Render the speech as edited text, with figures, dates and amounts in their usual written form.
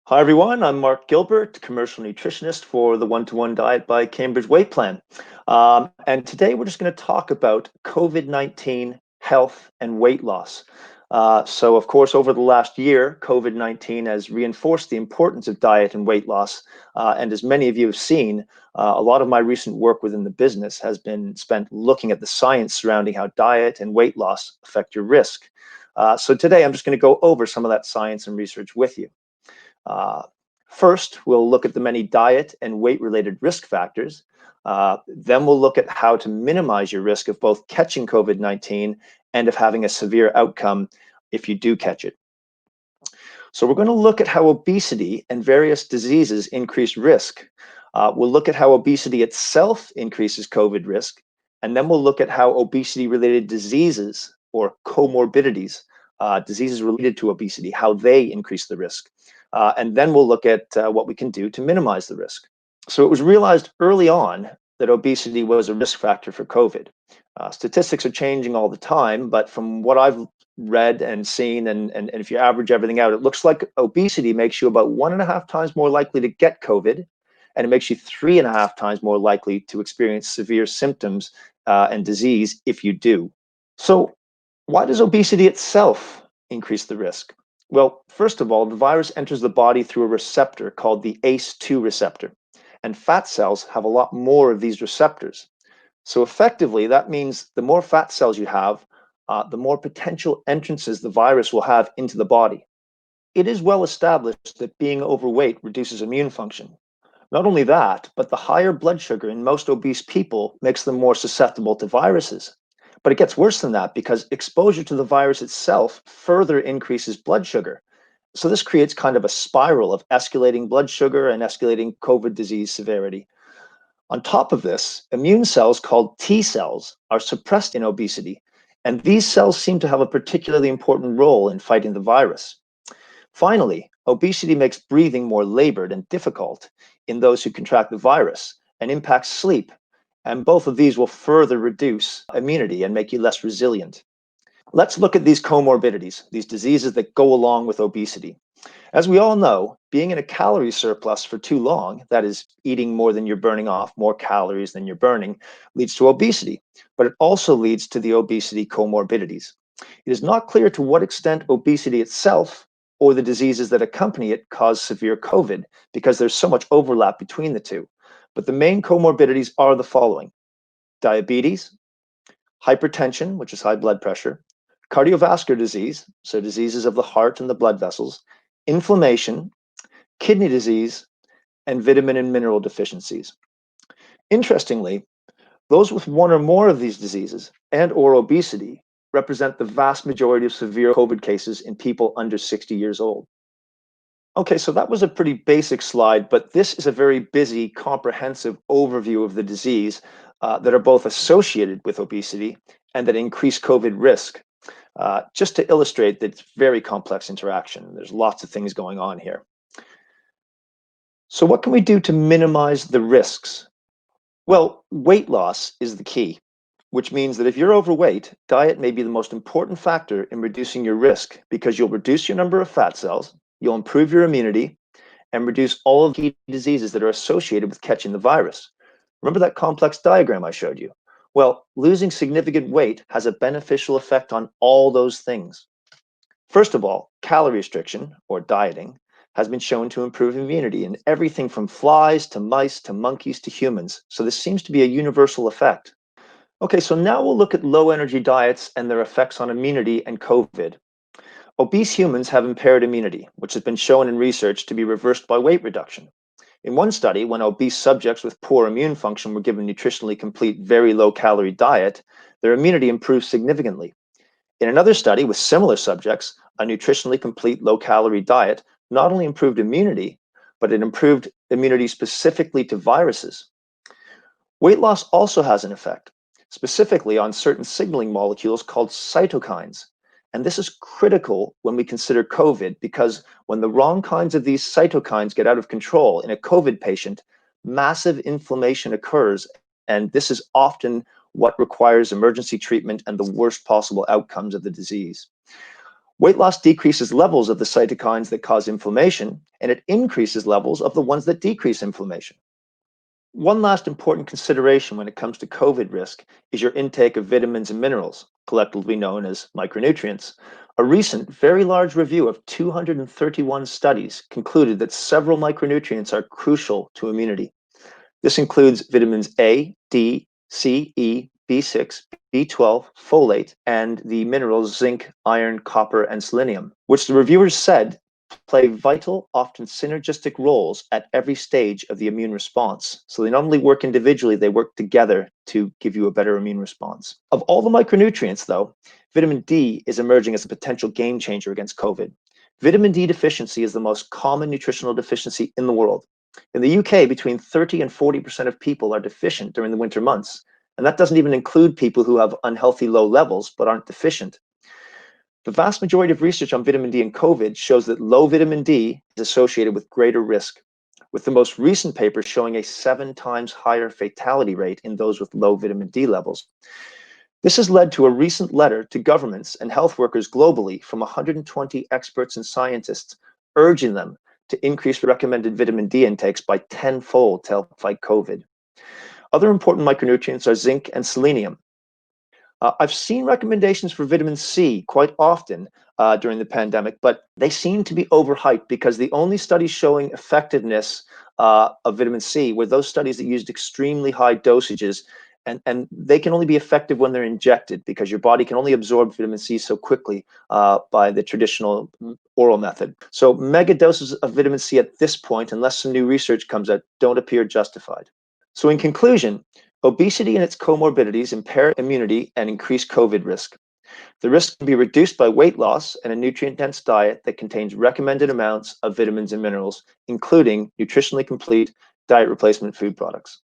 Hi everyone, I'm Mark Gilbert, commercial nutritionist for the One-to-One Diet by Cambridge Weight Plan. And today we're just going to talk about COVID-19 health and weight loss. So of course, over the last year, COVID-19 has reinforced the importance of diet and weight loss. And as many of you have seen, a lot of my recent work within the business has been spent looking at the science surrounding how diet and weight loss affect your risk. So today I'm just going to go over some of that science and research with you. Uh, First, we'll look at the many diet and weight-related risk factors. Then we'll look at how to minimize your risk of both catching COVID-19 and of having a severe outcome if you do catch it. So we're going to look at how obesity and various diseases increase risk. We'll look at how obesity itself increases COVID risk, and then we'll look at how obesity-related diseases or comorbidities, diseases related to obesity, how they increase the risk. And then we'll look at what we can do to minimize the risk. So it was realized early on that obesity was a risk factor for COVID. Statistics are changing all the time, but from what I've read and seen, and if you average everything out, it looks like obesity makes you about 1.5 times more likely to get COVID, and it makes you 3.5 times more likely to experience severe symptoms and disease if you do. So why does obesity itself increase the risk? Well, first of all, the virus enters the body through a receptor called the ACE2 receptor, and fat cells have a lot more of these receptors. So effectively, that means the more fat cells you have, the more potential entrances the virus will have into the body. It is well established that being overweight reduces immune function. Not only that, but the higher blood sugar in most obese people makes them more susceptible to viruses. But it gets worse than that because exposure to the virus itself further increases blood sugar. So this creates kind of a spiral of escalating blood sugar and escalating COVID disease severity. On top of this, immune cells called T cells are suppressed in obesity, and these cells seem to have a particularly important role in fighting the virus. Finally, obesity makes breathing more labored and difficult in those who contract the virus and impacts sleep. And both of these will further reduce immunity and make you less resilient. Let's look at these comorbidities, these diseases that go along with obesity. As we all know, being in a calorie surplus for too long, that is, eating more than you're burning off, more calories than you're burning, leads to obesity, but it also leads to the obesity comorbidities. It is not clear to what extent obesity itself or the diseases that accompany it cause severe COVID because there's so much overlap between the two. But the main comorbidities are the following: diabetes, hypertension, which is high blood pressure, cardiovascular disease, so diseases of the heart and the blood vessels, inflammation, kidney disease, and vitamin and mineral deficiencies. Interestingly, those with one or more of these diseases and or obesity represent the vast majority of severe COVID cases in people under 60 years old. Okay, so that was a pretty basic slide, but this is a very busy, comprehensive overview of the disease that are both associated with obesity and that increase COVID risk. Just to illustrate that it's very complex interaction. There's lots of things going on here. So what can we do to minimize the risks? Well, weight loss is the key, which means that if you're overweight, diet may be the most important factor in reducing your risk because you'll reduce your number of fat cells, you'll improve your immunity, and reduce all of the key diseases that are associated with catching the virus. Remember that complex diagram I showed you? Well, losing significant weight has a beneficial effect on all those things. First of all, calorie restriction, or dieting, has been shown to improve immunity in everything from flies to mice to monkeys to humans. So this seems to be a universal effect. Okay, so now we'll look at low energy diets and their effects on immunity and COVID. Obese humans have impaired immunity, which has been shown in research to be reversed by weight reduction. In one study, when obese subjects with poor immune function were given nutritionally complete, very low calorie diet, their immunity improved significantly. In another study with similar subjects, a nutritionally complete low calorie diet not only improved immunity, but it improved immunity specifically to viruses. Weight loss also has an effect, specifically on certain signaling molecules called cytokines. And this is critical when we consider COVID because when the wrong kinds of these cytokines get out of control in a COVID patient, massive inflammation occurs. And this is often what requires emergency treatment and the worst possible outcomes of the disease. Weight loss decreases levels of the cytokines that cause inflammation, and it increases levels of the ones that decrease inflammation. One last important consideration when it comes to COVID risk is your intake of vitamins and minerals, collectively known as micronutrients. A recent, very large review of 231 studies concluded that several micronutrients are crucial to immunity. This includes vitamins A, D, C, E, B6, B12, folate, and the minerals zinc, iron, copper, and selenium, which the reviewers said play vital, often synergistic roles at every stage of the immune response. So they not only work individually, they work together to give you a better immune response. Of all the micronutrients, though, vitamin D is emerging as a potential game changer against COVID. Vitamin D deficiency is the most common nutritional deficiency in the world. In the UK, between 30 and 40% of people are deficient during the winter months. And that doesn't even include people who have unhealthy low levels but aren't deficient. The vast majority of research on vitamin D and COVID shows that low vitamin D is associated with greater risk, with the most recent paper showing a 7 times higher fatality rate in those with low vitamin D levels. This has led to a recent letter to governments and health workers globally from 120 experts and scientists urging them to increase recommended vitamin D intakes by tenfold to help fight COVID. Other important micronutrients are zinc and selenium. I've seen recommendations for vitamin C quite often during the pandemic, but they seem to be overhyped because the only studies showing effectiveness of vitamin C were those studies that used extremely high dosages, and they can only be effective when they're injected because your body can only absorb vitamin C so quickly by the traditional oral method. So mega doses of vitamin C at this point, unless some new research comes out, don't appear justified. So in conclusion, obesity and its comorbidities impair immunity and increase COVID risk. The risk can be reduced by weight loss and a nutrient-dense diet that contains recommended amounts of vitamins and minerals, including nutritionally complete diet replacement food products.